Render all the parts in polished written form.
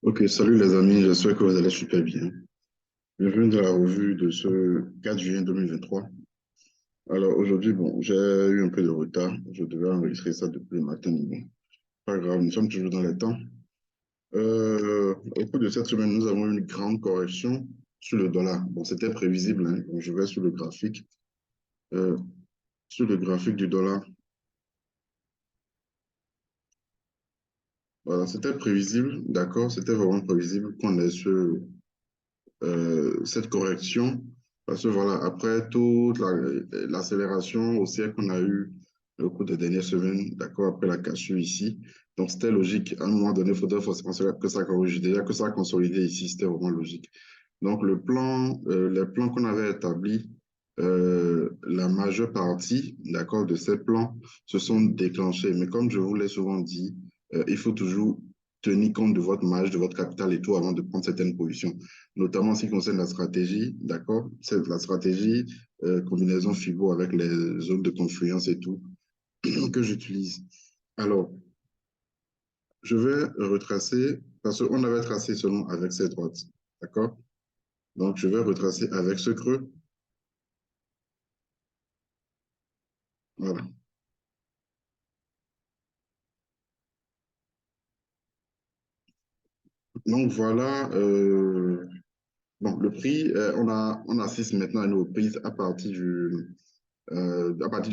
Ok, salut les amis, j'espère que vous allez super bien. Bienvenue dans la revue de ce 4 juin 2023. Alors aujourd'hui, bon, j'ai eu un peu de retard. Je devais enregistrer ça depuis le matin, mais bon, pas grave, nous sommes toujours dans les temps. Au cours de cette semaine, nous avons eu une grande correction sur le dollar. Bon, c'était prévisible, hein. Bon, je vais sur le graphique. Euh, Sur le graphique du dollar, voilà, c'était prévisible, d'accord, c'était vraiment prévisible qu'on ait cette correction, parce que voilà, après toute l'accélération haussière qu'on a eue au cours des dernières semaines, d'accord, après la cassure ici, donc c'était logique. À un moment donné, il faudrait forcément que ça corrige. Déjà que ça a consolidé ici, c'était vraiment logique. Donc le plan, les plans qu'on avait établis, la majeure partie, d'accord, de ces plans se sont déclenchés. Mais comme je vous l'ai souvent dit, il faut toujours tenir compte de votre marge, de votre capital et tout avant de prendre certaines positions, notamment en ce qui concerne la stratégie, d'accord? C'est la stratégie combinaison FIBO avec les zones de confluence et tout que j'utilise. Alors, je vais retracer, parce qu'on avait tracé seulement avec ces droites, d'accord? Donc, je vais retracer avec ce creux. Voilà. Donc, voilà. Bon, le prix, on assiste maintenant à une reprise à partir du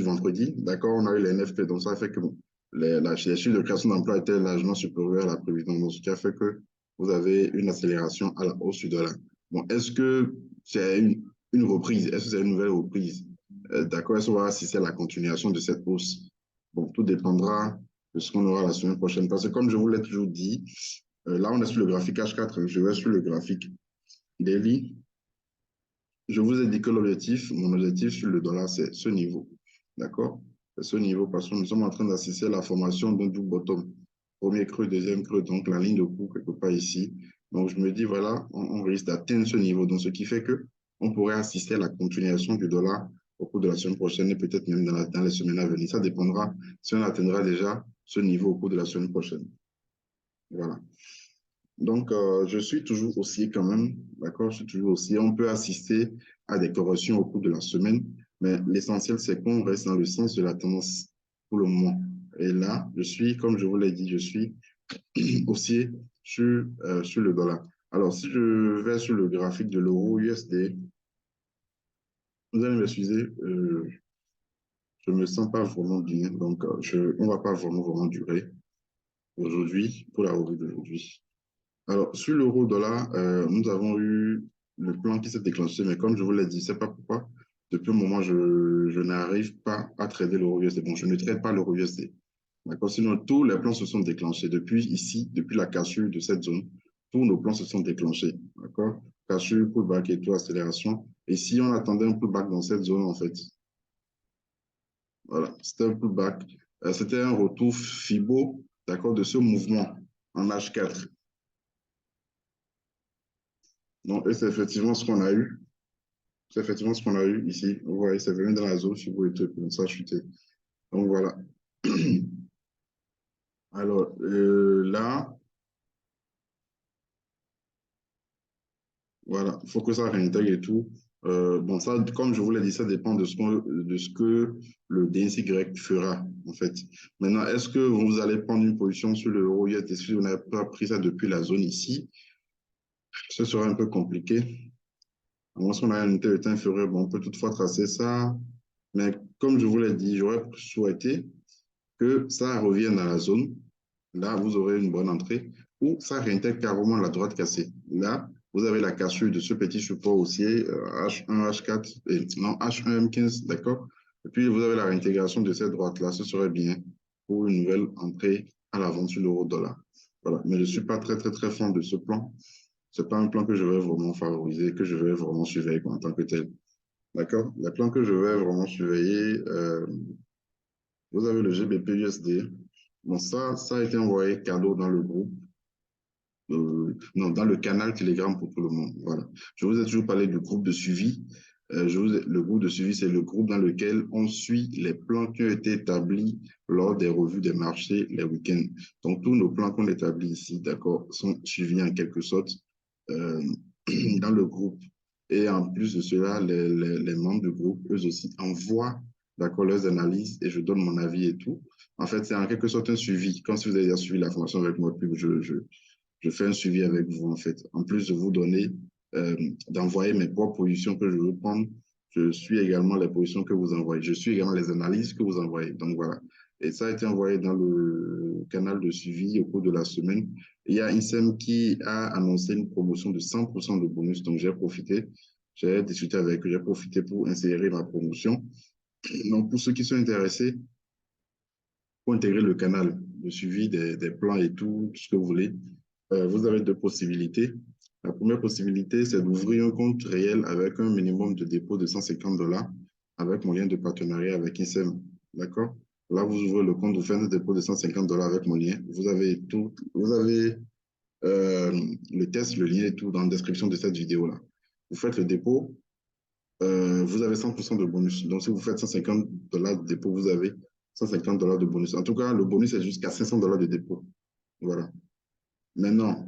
vendredi. D'accord? On a eu les NFP, donc ça fait que bon, les chiffres de création d'emploi étaient largement supérieurs à la prévision, donc ce qui a fait que vous avez une accélération à la hausse du dollar. Bon, est-ce que c'est une reprise? Est-ce que c'est une nouvelle reprise? D'accord? Est-ce qu'on va assister à la continuation de cette hausse? Bon, tout dépendra de ce qu'on aura la semaine prochaine. Parce que comme je vous l'ai toujours dit, là, on est sur le graphique H4, je vais sur le graphique daily. Je vous ai dit que mon objectif sur le dollar, c'est ce niveau. D'accord? C'est ce niveau parce que nous sommes en train d'assister à la formation d'un double bottom. Premier creux, deuxième creux, donc la ligne de cours quelque part ici. Donc je me dis, voilà, on risque d'atteindre ce niveau. Donc ce qui fait que on pourrait assister à la continuation du dollar au cours de la semaine prochaine et peut-être même dans les semaines à venir. Ça dépendra si on atteindra déjà ce niveau au cours de la semaine prochaine. Voilà. Donc, je suis toujours haussier quand même, d'accord? Je suis toujours haussier. On peut assister à des corrections au cours de la semaine, mais l'essentiel, c'est qu'on reste dans le sens de la tendance pour le moment. Et là, je suis, comme je vous l'ai dit, je suis haussier sur le dollar. Alors, si je vais sur le graphique de l'euro USD, vous allez m'excuser, je ne me sens pas vraiment bien, donc on ne va pas vraiment durer aujourd'hui, pour la revue d'aujourd'hui. Alors, sur l'euro-dollar, nous avons eu le plan qui s'est déclenché, mais comme je vous l'ai dit, je ne sais pas pourquoi, depuis un moment, je n'arrive pas à trader l'euro USD. Bon, je ne trade pas l'euro USD. D'accord? Sinon, tous les plans se sont déclenchés. Depuis ici, depuis la cassure de cette zone, tous nos plans se sont déclenchés. D'accord? Cassure, pullback et tout, accélération. Et si on attendait un pullback dans cette zone, en fait, voilà, c'était un pullback. C'était un retour FIBO, d'accord, de ce mouvement en H4. Donc, et c'est effectivement ce qu'on a eu. C'est effectivement ce qu'on a eu ici. Vous voyez, c'est venu dans la zone FIBO et tout, comme ça a chuté. Donc voilà. Alors là, voilà, il faut que ça réintègre et tout. Bon, ça, comme je vous l'ai dit, ça dépend de ce que le DNCY fera, en fait. Maintenant, est-ce que vous allez prendre une position sur le euro USD si vous n'avez pas pris ça depuis la zone ici? Ce sera un peu compliqué. À moins qu'on a une unité de temps inférieure, bon, on peut toutefois tracer ça. Mais comme je vous l'ai dit, j'aurais souhaité que ça revienne dans la zone. Là, vous aurez une bonne entrée. Ou ça réintègre carrément la droite cassée. Là, vous avez la cassure de ce petit support haussier, H1, H4, non, H1, M15, d'accord? Et puis, vous avez la réintégration de cette droite-là. Ce serait bien pour une nouvelle entrée à la vente sur l'euro-dollar. Voilà. Mais je ne suis pas très fan de ce plan. Ce n'est pas un plan que je vais vraiment favoriser, que je vais vraiment surveiller en tant que tel. D'accord? Les plans que je vais vraiment surveiller, vous avez le GBP USD. Bon, ça a été envoyé cadeau dans le groupe, non, dans le canal Telegram pour tout le monde. Voilà. Je vous ai toujours parlé du groupe de suivi. Le groupe de suivi, c'est le groupe dans lequel on suit les plans qui ont été établis lors des revues des marchés les week-ends. Donc, tous nos plans qu'on établit ici, d'accord, sont suivis en quelque sorte euh, dans le groupe. Et en plus de cela, les membres du groupe, eux aussi, envoient, d'accord, leurs analyses et je donne mon avis et tout. En fait, c'est en quelque sorte un suivi. Comme si vous avez déjà suivi la formation avec moi, puis je fais un suivi avec vous, en fait. En plus de vous donner, d'envoyer mes propres positions que je veux prendre, je suis également les positions que vous envoyez. Je suis également les analyses que vous envoyez. Donc, voilà. Et ça a été envoyé dans le canal de suivi au cours de la semaine. Il y a INSEM qui a annoncé une promotion de 100% de bonus. Donc, j'ai profité, j'ai discuté avec eux, j'ai profité pour insérer ma promotion. Donc, pour ceux qui sont intéressés, pour intégrer le canal de suivi des plans et tout ce que vous voulez, vous avez deux possibilités. La première possibilité, c'est d'ouvrir un compte réel avec un minimum de dépôt de 150 dollars avec mon lien de partenariat avec INSEM. D'accord? Là, vous ouvrez le compte, vous faites un dépôt de 150 dollars avec mon lien. Vous avez tout, vous avez euh, le test, le lien et tout dans la description de cette vidéo-là. Vous faites le dépôt, vous avez 100% de bonus. Donc, si vous faites 150 dollars de dépôt, vous avez 150 dollars de bonus. En tout cas, le bonus est jusqu'à 500 dollars de dépôt. Voilà. Maintenant,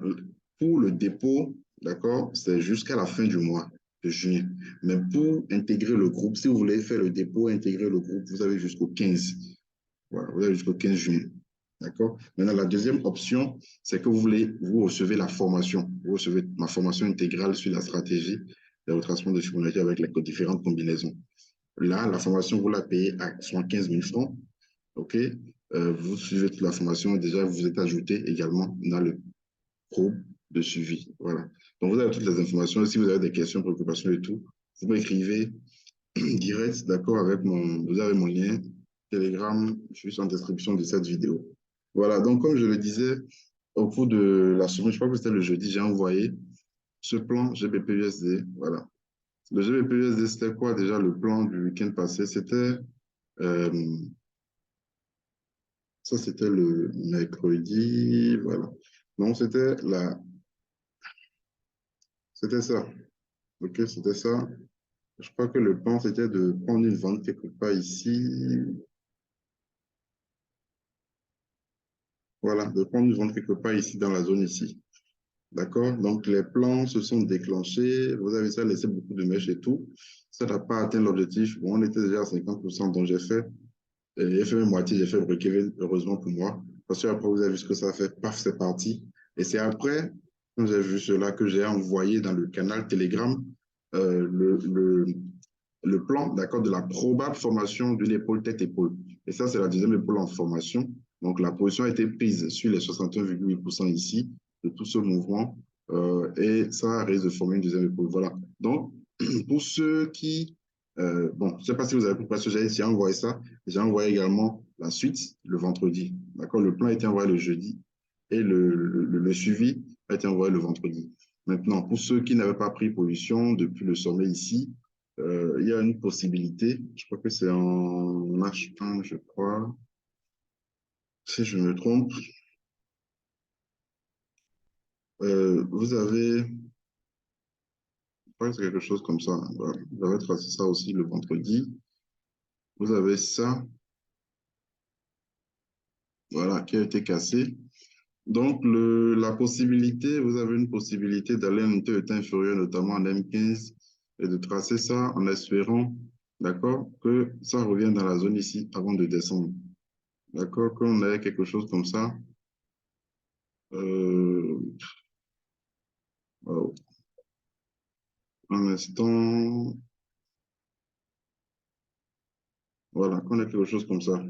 pour le dépôt, d'accord, c'est jusqu'à la fin du mois de juin. Mais pour intégrer le groupe, si vous voulez faire le dépôt, intégrer le groupe, vous avez jusqu'au 15. Voilà, vous avez jusqu'au 15 juin. D'accord? Maintenant, la deuxième option, c'est que vous recevez la formation. Vous recevez ma formation intégrale sur la stratégie de retracement de Fibonacci avec les différentes combinaisons. Là, la formation, vous la payez à 75 000 francs. OK? Vous suivez toute la formation. Déjà, vous êtes ajouté également dans le groupe de suivi. Voilà. Donc, vous avez toutes les informations. Si vous avez des questions, préoccupations et tout, vous m'écrivez direct, d'accord, avec vous avez mon lien Telegram, je suis en description de cette vidéo. Voilà. Donc, comme je le disais, au cours de la semaine, je crois que c'était le jeudi, j'ai envoyé ce plan GBP-USD. Voilà. Le GBP-USD, c'était quoi déjà le plan du week-end passé? Euh, c'était le mercredi. Voilà. Donc, c'était ça. OK, c'était ça. Je crois que le plan, c'était de prendre une vente quelque part ici. Voilà, de prendre une vente quelque part ici dans la zone ici. D'accord? Donc, les plans se sont déclenchés. Vous avez ça laissé beaucoup de mèches et tout. Ça n'a pas atteint l'objectif. Bon, on était déjà à 50%, donc j'ai fait une moitié, j'ai fait break-even, heureusement pour moi. Parce que après, vous avez vu ce que ça a fait. Paf, c'est parti. Et c'est après, quand j'ai vu cela, que j'ai envoyé dans le canal Telegram euh, le, le, le plan, d'accord, de la probable formation d'une épaule tête-épaule. Et ça, c'est la deuxième épaule en formation. Donc, la position a été prise sur les 61,8% ici de tout ce mouvement. Et ça risque de former une deuxième épaule. Voilà. Donc, pour ceux qui... bon, je ne sais pas si vous avez compris ce que j'ai envoyé ça. J'ai envoyé également la suite le vendredi. D'accord? Le plan a été envoyé le jeudi et le suivi a été envoyé le vendredi. Maintenant, pour ceux qui n'avaient pas pris position depuis le sommet ici, il y a une possibilité, je crois que c'est en H1, je crois, si je me trompe, vous avez, je crois que c'est quelque chose comme ça, voilà. Vous avez tracé ça aussi le vendredi, vous avez ça, voilà, qui a été cassé. Donc, la possibilité, vous avez une possibilité d'aller en unité de temps inférieur, notamment en M15, et de tracer ça en espérant, d'accord, que ça revienne dans la zone ici avant de descendre. D'accord, qu'on ait quelque chose comme ça. Euh, wow. Un instant, voilà, qu'on ait quelque chose comme ça.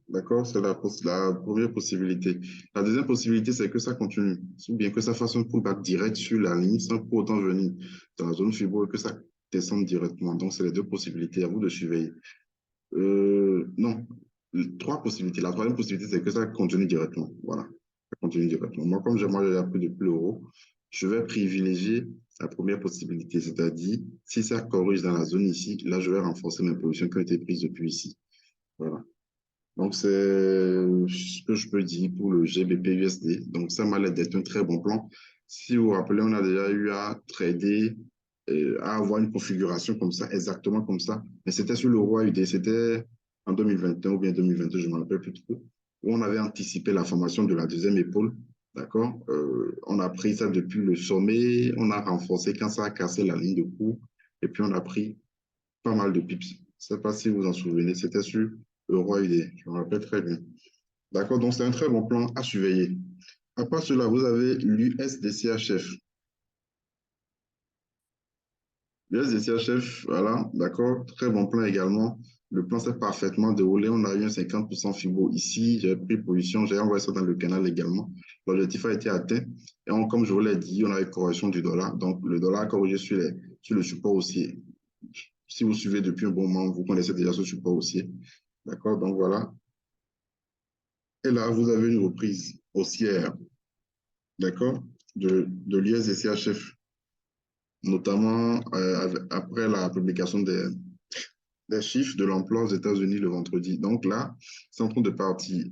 D'accord? C'est la première possibilité. La deuxième possibilité, c'est que ça continue. Ou bien que ça fasse un pullback direct sur la ligne sans pour autant venir dans la zone fibre et que ça descende directement. Donc, c'est les deux possibilités. À vous de surveiller. Non, trois possibilités. La troisième possibilité, c'est que ça continue directement. Voilà. Ça continue directement. Moi, j'ai appris depuis l'euro, je vais privilégier la première possibilité, c'est-à-dire, si ça corrige dans la zone ici, là, je vais renforcer mes positions qui ont été prises depuis ici. Voilà. Donc, c'est ce que je peux dire pour le GBP-USD. Donc, ça m'a l'air d'être un très bon plan. Si vous vous rappelez, on a déjà eu à trader. à avoir une configuration comme ça, exactement comme ça. Mais c'était sur le roi UD, c'était en 2021 ou bien 2022, je ne me rappelle plus trop, où on avait anticipé la formation de la deuxième épaule. D'accord? On a pris ça depuis le sommet, on a renforcé quand ça a cassé la ligne de coup, et puis on a pris pas mal de pips. Je ne sais pas si vous en souvenez, c'était sur le roi UD, je me rappelle très bien. D'accord? Donc c'est un très bon plan à surveiller. À part cela, vous avez l'USDCHF. Yes, ici, chef, voilà, d'accord, très bon plan également. Le plan s'est parfaitement déroulé. On a eu un 50% FIBO ici. J'ai pris position, j'ai envoyé ça dans le canal également. L'objectif a été atteint. Et comme je vous l'ai dit, on a eu correction du dollar. Donc, le dollar a corrigé sur le support haussier. Si vous suivez depuis un bon moment, vous connaissez déjà ce support haussier. D'accord, donc voilà. Et là, vous avez une reprise haussière, d'accord, de l'USDCHF, notamment après la publication des chiffres de l'emploi aux États-Unis le vendredi. Donc là, c'est en train de partir.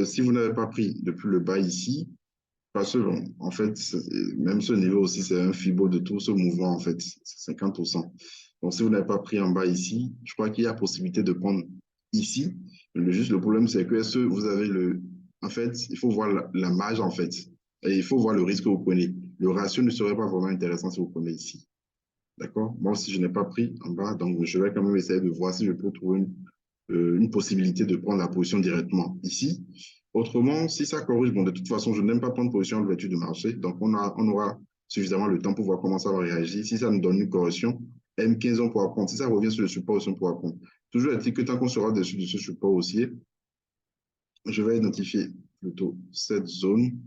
Si vous n'avez pas pris depuis le bas ici, parce que bon, en fait, même ce niveau aussi, c'est un fibo de tout ce mouvement, en fait, c'est 50%. Donc si vous n'avez pas pris en bas ici, je crois qu'il y a possibilité de prendre ici. Juste le problème, c'est que est-ce que vous avez le... En fait, il faut voir la marge, en fait. Et il faut voir le risque que vous prenez. Le ratio ne serait pas vraiment intéressant si vous prenez ici. D'accord? Moi aussi, je n'ai pas pris en bas, donc je vais quand même essayer de voir si je peux trouver une possibilité de prendre la position directement ici. Autrement, si ça corrige, bon, de toute façon, je n'aime pas prendre position en ouverture du marché, donc on aura suffisamment le temps pour voir comment ça va réagir. Si ça nous donne une correction, M15, on pourra prendre. Si ça revient sur le support aussi, on pourra prendre. Toujours est-il que tant qu'on sera dessus de ce support haussier, je vais identifier plutôt cette zone.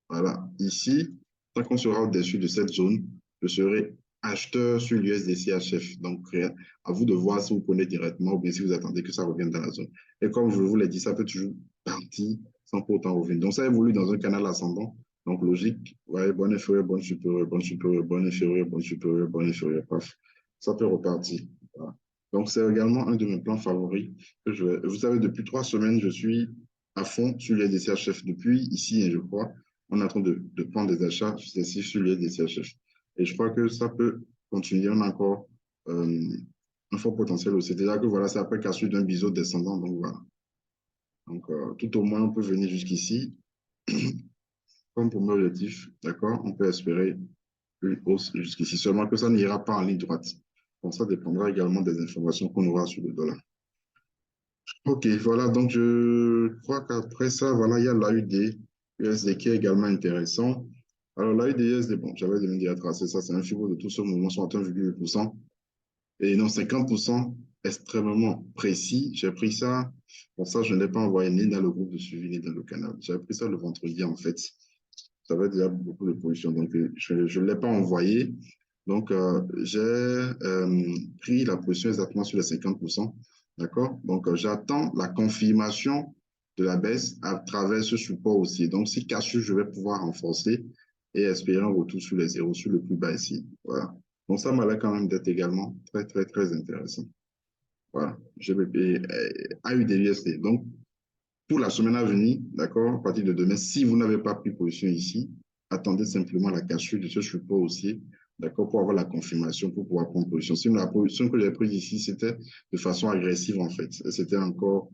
Voilà, ici, tant qu'on sera au-dessus de cette zone, je serai acheteur sur l'USDCHF. Donc, à vous de voir si vous prenez directement ou bien si vous attendez que ça revienne dans la zone. Et comme je vous l'ai dit, ça peut toujours partir sans pour autant revenir. Donc, ça évolue dans un canal ascendant. Donc, logique, ouais, bonne inférieure, bonne supérieure, bonne supérieure, bonne inférieure, bonne supérieure, bonne inférieure, paf. Ça peut repartir. Voilà. Donc, c'est également un de mes plans favoris. Vous savez, depuis 3 semaines, je suis à fond sur l'USDCHF. Depuis ici, je crois, on est en train de prendre des achats successifs sur les DCHF. Et je crois que ça peut continuer. On a encore un fort potentiel aussi. C'est-à-dire que voilà, c'est après cassure d'un biseau descendant. Donc voilà. Donc tout au moins, on peut venir jusqu'ici. Comme pour mon objectif, d'accord, on peut espérer une hausse jusqu'ici. Seulement que ça n'ira pas en ligne droite. Donc ça dépendra également des informations qu'on aura sur le dollar. Ok, voilà, donc je crois qu'après ça, voilà, il y a l'AUD, USD qui est également intéressant. Alors l'AUD, USD, bon, j'avais déjà tracé ça, c'est un fibre de tout ce mouvement, 61,8%. Et non, 50% extrêmement précis. J'ai pris ça, bon, ça, je ne l'ai pas envoyé ni dans le groupe de suivi, ni dans le canal. J'ai pris ça le vendredi, en fait. Ça avait déjà beaucoup de positions, donc je ne l'ai pas envoyé. Donc, j'ai pris la position exactement sur les 50%. D'accord? Donc, j'attends la confirmation de la baisse à travers ce support aussi. Donc, si cassure, je vais pouvoir renforcer et espérer un retour sur les zéros, sur le plus bas ici. Voilà. Donc, ça m'a l'air quand même d'être également très, très, très intéressant. Voilà. GBP a eu des USD. Donc, pour la semaine à venir, d'accord, à partir de demain, si vous n'avez pas pris position ici, attendez simplement la cassure de ce support aussi, d'accord, pour avoir la confirmation, pour pouvoir prendre position. Sinon, la position que j'ai prise ici, c'était de façon agressive, en fait. C'était encore,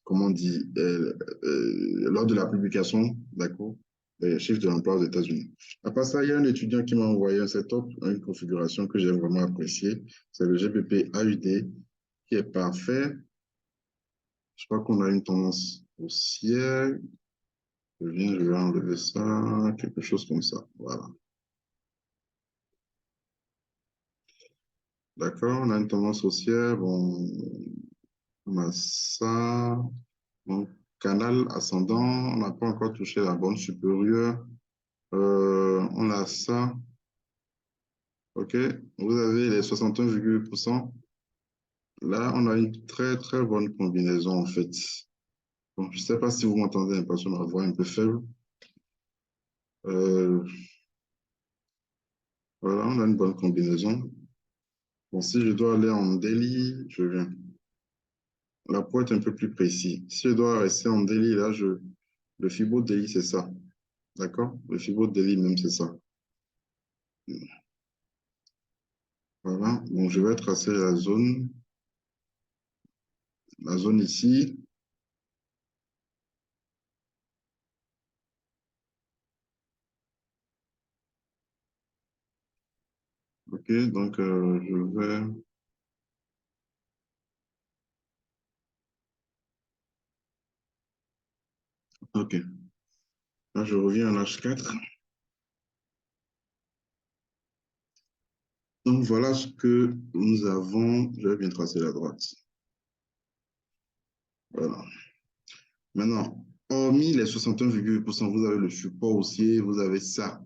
comment on dit, lors de la publication, d'accord, des chiffres de l'emploi aux États-Unis. À part ça, il y a un étudiant qui m'a envoyé un setup, une configuration que j'ai vraiment appréciée. C'est le GBP AUD qui est parfait. Je crois qu'on a une tendance haussière. Je vais enlever ça, quelque chose comme ça. Voilà. D'accord, on a une tendance haussière. Bon, on a ça. Donc, canal ascendant, on n'a pas encore touché la bande supérieure. On a ça. OK, vous avez les 61,8%. Là, on a une très, très bonne combinaison, en fait. Bon, je ne sais pas si vous m'entendez, parce que ma voix est un peu faible. Euh, voilà, on a une bonne combinaison. Bon, si je dois aller en daily, je viens. Là, pour être un peu plus précis, si je dois rester en daily, là, le Fibo daily, c'est ça. D'accord? Le Fibo daily, même, c'est ça. Voilà, donc je vais tracer la zone ici. Ok, donc je vais. Ok, là je reviens en H4. Donc voilà ce que nous avons. Je vais bien tracer la droite. Voilà. Maintenant, hormis les 61,8%, vous avez le support haussier, vous avez ça.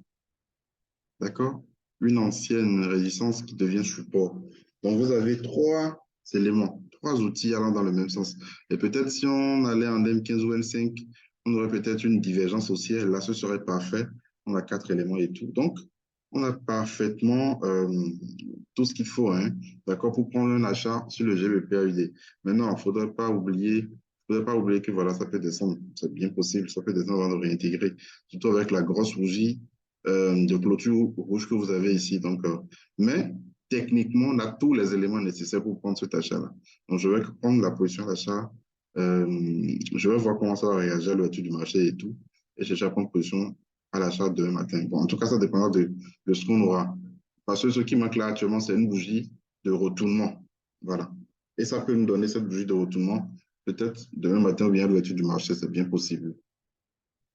D'accord? Une ancienne résistance qui devient support. Donc, vous avez trois éléments, trois outils allant dans le même sens. Et peut-être si on allait en M15 ou M5, on aurait peut-être une divergence haussière. Là, ce serait parfait. On a quatre éléments et tout. Donc, on a parfaitement tout ce qu'il faut, hein, d'accord, pour prendre un achat sur le GBP/USD. Maintenant, il ne faudrait pas oublier que voilà, ça peut descendre. C'est bien possible. Ça peut descendre avant de réintégrer, surtout avec la grosse bougie de clôture rouge que vous avez ici. Donc, mais techniquement, on a tous les éléments nécessaires pour prendre cet achat-là. Donc, je vais prendre la position d'achat. Euh, je vais voir comment ça va réagir à l'ouverture du marché et tout. Et chercher à prendre position à l'achat demain matin. Bon, en tout cas, ça dépendra de ce qu'on aura. Parce que ce qui manque là actuellement, c'est une bougie de retournement. Voilà. Et ça peut nous donner cette bougie de retournement peut-être demain matin ou bien à l'ouverture du marché, c'est bien possible.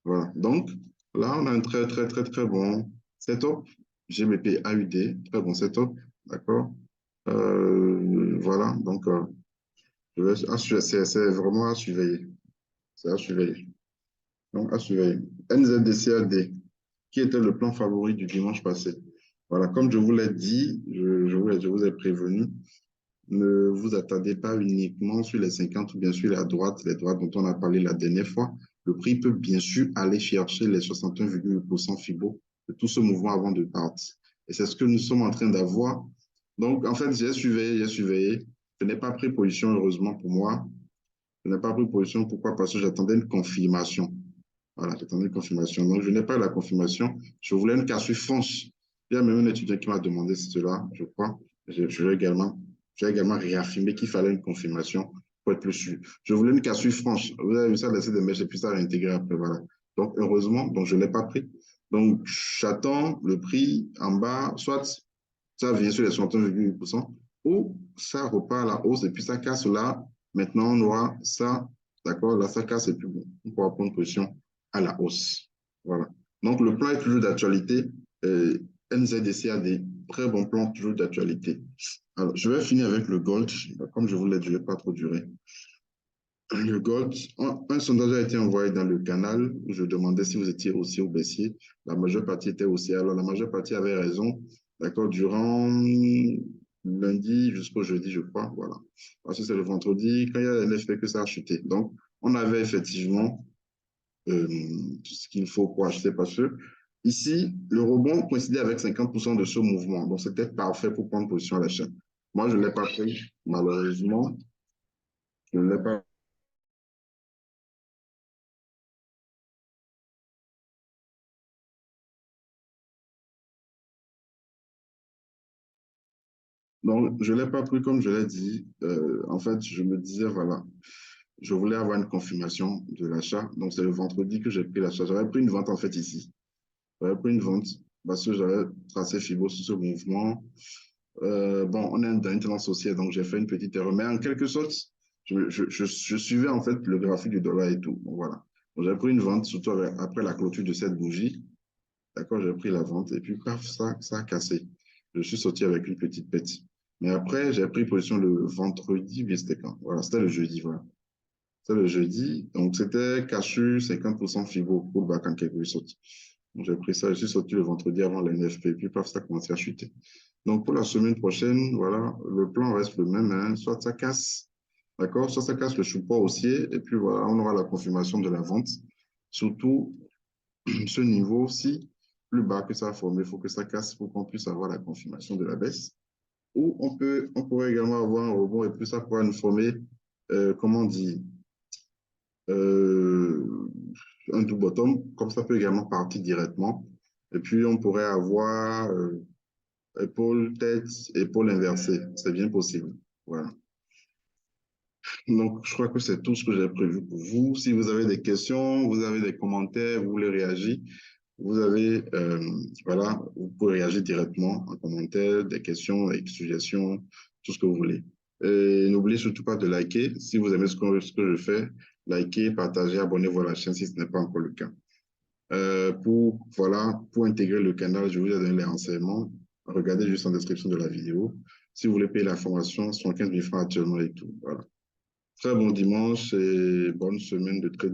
Voilà. Donc, là, on a un très, très, très, très bon setup. GBP AUD, très bon setup. D'accord? Voilà. Donc, c'est vraiment à surveiller. C'est à surveiller. Donc, à surveiller. NZDCAD, qui était le plan favori du dimanche passé. Voilà. Comme je vous l'ai dit, je vous ai prévenu, ne vous attardez pas uniquement sur les 50 ou bien sur la droite, les droites dont on a parlé la dernière fois. Le prix peut bien sûr aller chercher les 61,8% FIBO de tout ce mouvement avant de partir. Et c'est ce que nous sommes en train d'avoir. Donc, en fait, j'ai surveillé, j'ai surveillé. Je n'ai pas pris position, heureusement pour moi. Je n'ai pas pris position. Pourquoi? Parce que j'attendais une confirmation. Voilà, j'attendais une confirmation. Donc, je n'ai pas eu la confirmation. Je voulais une cassure franche. Il y a même un étudiant qui m'a demandé cela, je crois. J'ai également réaffirmé qu'il fallait une confirmation pour être plus sûr. Je voulais une cassure franche. Vous avez vu ça, laisser des mèches et puis ça réintégrer après. Voilà. Donc, heureusement, donc je ne l'ai pas pris. Donc, j'attends le prix en bas, soit ça vient sur les 61,8%, ou ça repart à la hausse et puis ça casse là. Maintenant, on aura ça, d'accord, là, ça casse et puis bon, on pourra prendre position à la hausse. Voilà. Donc, le plan est toujours d'actualité. NZDC a des très bons plans toujours d'actualité. Alors, je vais finir avec le gold. Comme je vous l'ai dit, je ne vais pas trop durer. Le gold, un sondage a été envoyé dans le canal où je demandais si vous étiez haussier ou baissier. La majeure partie était haussier. Alors, la majeure partie avait raison. D'accord, durant lundi jusqu'au jeudi, je crois. Voilà. Parce que c'est le vendredi, quand il y a l'effet que ça a chuté. Donc, on avait effectivement euh, tout ce qu'il faut pour acheter parce que ici, le rebond coïncidait avec 50% de ce mouvement. Donc, c'était parfait pour prendre position à l'achat. Moi, je ne l'ai pas pris, malheureusement. Je ne l'ai pas. Donc, je ne l'ai pas pris comme je l'ai dit. En fait, je me disais, voilà, je voulais avoir une confirmation de l'achat. Donc, c'est le vendredi que j'ai pris l'achat. J'avais pris une vente, en fait, ici. J'avais pris une vente parce que j'avais tracé Fibo sur ce mouvement. Bon, on est dans une tendance haussière, donc j'ai fait une petite erreur. Mais en quelque sorte, je suivais, en fait, le graphique du dollar et tout. Donc, voilà. Donc, j'ai pris une vente, surtout après la clôture de cette bougie. D'accord, j'ai pris la vente et puis paf, ça a cassé. Je suis sorti avec une petite pète. Mais après, j'ai pris position le vendredi, bien c'était quand? Voilà, c'était le jeudi, voilà. C'était le jeudi, donc c'était cachu 50% Fibo, pullback en quelque sorte. Donc j'ai pris ça, je suis sorti le vendredi avant la NFP, et puis paf, ça a commencé à chuter. Donc pour la semaine prochaine, voilà, le plan reste le même, hein. Soit ça casse, d'accord, soit ça casse le support haussier, et puis voilà, on aura la confirmation de la vente. Surtout, ce niveau-ci, plus bas que ça a formé, il faut que ça casse pour qu'on puisse avoir la confirmation de la baisse. Ou on pourrait également avoir un rebond et puis ça pourra nous former, comment on dit, euh, un double bottom, comme ça peut également partir directement. Et puis on pourrait avoir épaule, tête, épaule inversée. C'est bien possible. Voilà. Donc, je crois que c'est tout ce que j'ai prévu pour vous. Si vous avez des questions, vous avez des commentaires, vous voulez réagir, vous avez, voilà, vous pouvez réagir directement en commentaire, des questions, des suggestions, tout ce que vous voulez. Et n'oubliez surtout pas de liker. Si vous aimez ce que je fais, likez, partagez, abonnez-vous à la chaîne si ce n'est pas encore le cas. Voilà, pour intégrer le canal, je vous ai donné les renseignements. Regardez juste en description de la vidéo. Si vous voulez payer la formation, 15 000 francs actuellement et tout. Voilà. Très bon dimanche et bonne semaine de trading.